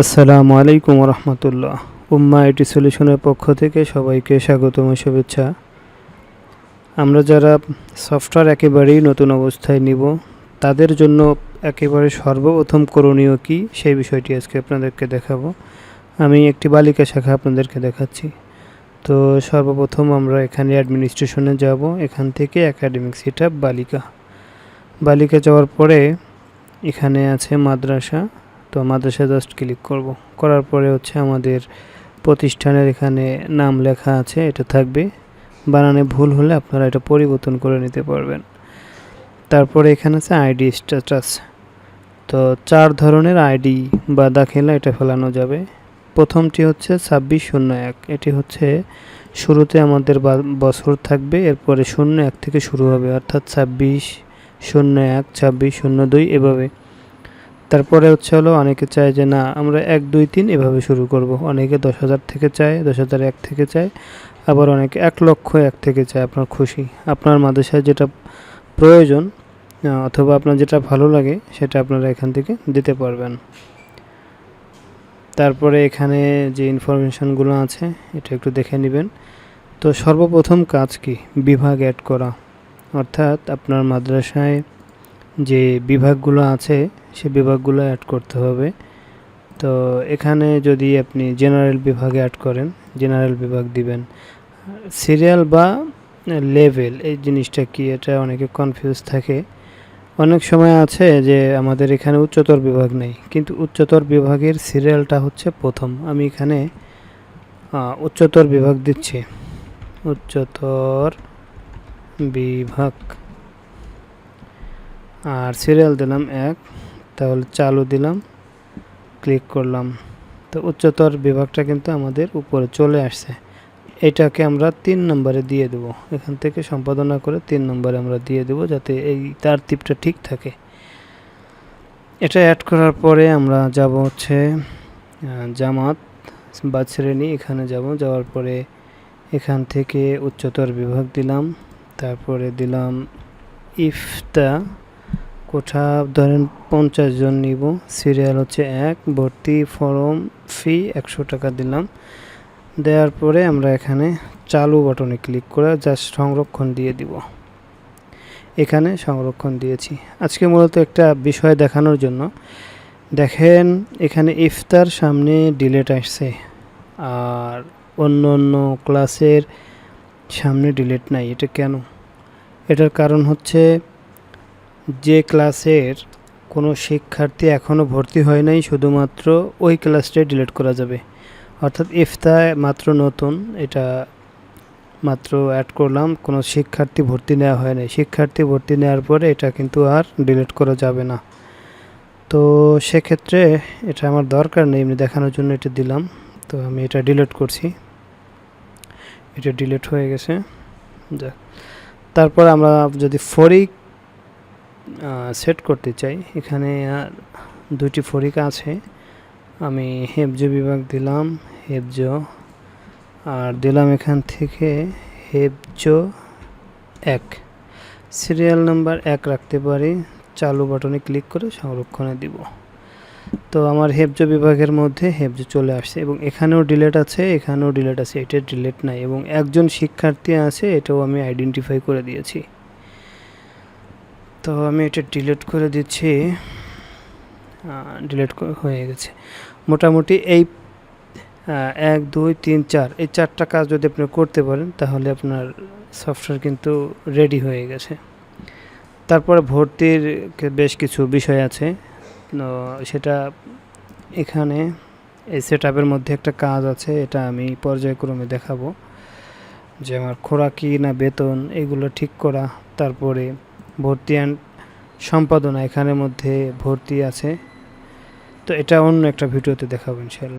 আসসালামু আলাইকুম রহমতুল্লাহ। উম্মা আইটি সলিউশনের পক্ষ থেকে সবাইকে স্বাগতম ও শুভেচ্ছা। আমরা যারা সফটওয়্যার একেবারেই নতুন অবস্থায় নিব তাদের জন্য একেবারে সর্বপ্রথম করণীয় কী সেই বিষয়টি আজকে আপনাদেরকে দেখাবো। আমি একটি বালিকা শাখা আপনাদেরকে দেখাচ্ছি। তো সর্বপ্রথম আমরা এখানে অ্যাডমিনিস্ট্রেশনে যাব। এখান থেকে একাডেমিক সেটআপ বালিকা যাওয়ার পরে এখানে আছে মাদ্রাসা। তো মাদ্রাসা জাস্ট ক্লিক করব। করার পরে হচ্ছে আমাদের প্রতিষ্ঠানের এখানে নাম লেখা আছে, এটা থাকবে। বানানে ভুল হলে আপনারা এটা পরিবর্তন করে নিতে পারবেন। তারপরে এখানে আছে আইডি স্ট্যাটাস। তো 4 ধরনের আইডি বা দাখিলা এটা ফেলানো যাবে। প্রথমটি হচ্ছে 2601। এটি হচ্ছে শুরুতে আমাদের বছর থাকবে, এরপরে 01 থেকে শুরু হবে, অর্থাৎ 2601, 2602 এভাবে। তারপরে হচ্ছে হলো অনেকে চায় যে না আমরা 1, 2, 3 এভাবে শুরু করব। অনেকে 10,000 থেকে চায়, 10,001 থেকে চায়, আবার অনেকে 1,01 থেকে চায়। আপনার খুশি, আপনার মাদ্রাসায় যেটা প্রয়োজন অথবা আপনার যেটা ভালো লাগে সেটা আপনারা এখান থেকে দিতে পারবেন। তারপরে এখানে যে ইনফরমেশনগুলো আছে এটা একটু দেখে নেবেন। তো সর্বপ্রথম কাজ কি, বিভাগ অ্যাড করা, অর্থাৎ আপনার মাদ্রাসায় যে বিভাগগুলো আছে সে বিভাগগুলো অ্যাড করতে হবে। তো এখানে যদি আপনি জেনারেল বিভাগে অ্যাড করেন, জেনারেল বিভাগ দিবেন। সিরিয়াল বা লেভেল এই জিনিসটা কি, এটা অনেকে কনফিউজ থাকে। অনেক সময় আছে যে আমাদের এখানে উচ্চতর বিভাগ নেই, কিন্তু উচ্চতর বিভাগের সিরিয়ালটা হচ্ছে প্রথম। আমি এখানে উচ্চতর বিভাগ দিচ্ছি, উচ্চতর বিভাগ, আর সিরিয়াল দিলাম 1। তাহলে চালু দিলাম, ক্লিক করলাম। তো উচ্চতর বিভাগটা কিন্তু আমাদের উপরে চলে আসছে। এটাকে আমরা 3 নম্বরে দিয়ে দেব। এখান থেকে সম্পাদনা করে 3 নম্বরে আমরা দিয়ে দেব, যাতে এই তারতিবটা ঠিক থাকে। এটা অ্যাড করার পরে আমরা যাব হচ্ছে জামাত বা শ্রেণী, এখানে যাওয়ার পরে এখান থেকে উচ্চতর বিভাগ দিলাম। তারপরে দিলাম ইফতা, কোঠা ধরেন 50 জন নিব, সিরিয়াল হচ্ছে 1, ভর্তি ফর্ম ফি 100 টাকা দিলাম। দেওয়ার পরে আমরা এখানে চালু বাটনে ক্লিক করে জাস্ট সংরক্ষণ দিয়ে দিব। এখানে সংরক্ষণ দিয়েছি। আজকে মূলত একটা বিষয় দেখানোর জন্য। দেখেন এখানে ইফতার সামনে ডিলেট আসছে, আর অন্য অন্য ক্লাসের সামনে ডিলেট নাই। এটা কেন? এটার কারণ হচ্ছে যে ক্লাসের কোনো শিক্ষার্থী এখনও ভর্তি হয় নাই, শুধুমাত্র ওই ক্লাসটাই ডিলিট করা যাবে। অর্থাৎ ইফতা মাত্র নতুন, এটা মাত্র অ্যাড করলাম, কোনো শিক্ষার্থী ভর্তি নেওয়া হয় নাই। শিক্ষার্থী ভর্তি নেওয়ার পরে এটা কিন্তু আর ডিলিট করা যাবে না। তো সেক্ষেত্রে এটা আমার দরকার নেই, এমনি দেখানোর জন্য এটা দিলাম। তো আমি এটা ডিলিট করছি, এটা ডিলিট হয়ে গেছে। যাক, তারপর আমরা যদি ফরিক সেট করতে চাই, এখানে 2টি ফরিক আছে। আমি হেফজ বিভাগ দিলাম, হেফজ, আর দিলাম এখান থেকে হেফজ 1, সিরিয়াল নাম্বার 1 রাখতে পারি। চালু বাটনে ক্লিক করে সংরক্ষণে দিব। তো আমার হেফজ বিভাগের মধ্যে হেফজ চলে আসছে, এবং এখানেও ডিলেট আছে, এখানেও ডিলেট আছে, এটা ডিলেট নাই, এবং একজন শিক্ষার্থী আছে, এটাও আমি আইডেন্টিফাই করে দিয়েছি। তো আমি এটা ডিলিট করে দিচ্ছি, ডিলিট হয়ে গেছে। মোটামুটি এই 1, 2, 3, 4 এই 4টা কাজ যদি আপনি করতে পারেন তাহলে আপনার সফটওয়্যার কিন্তু রেডি হয়ে গেছে। তারপরে ভর্তির বেশ কিছু বিষয় আছে, সেটা এখানে এই সেটআপের মধ্যে একটা কাজ আছে, এটা আমি পর্যায়ক্রমে দেখাবো, যে আমার খোরাকি না বেতন এগুলো ঠিক করা। তারপরে ভর্তি অ্যান্ড সম্পাদনা, এখানের মধ্যে ভর্তি আছে। তো এটা অন্য একটা ভিডিওতে দেখাবো ইনশাআল্লাহ।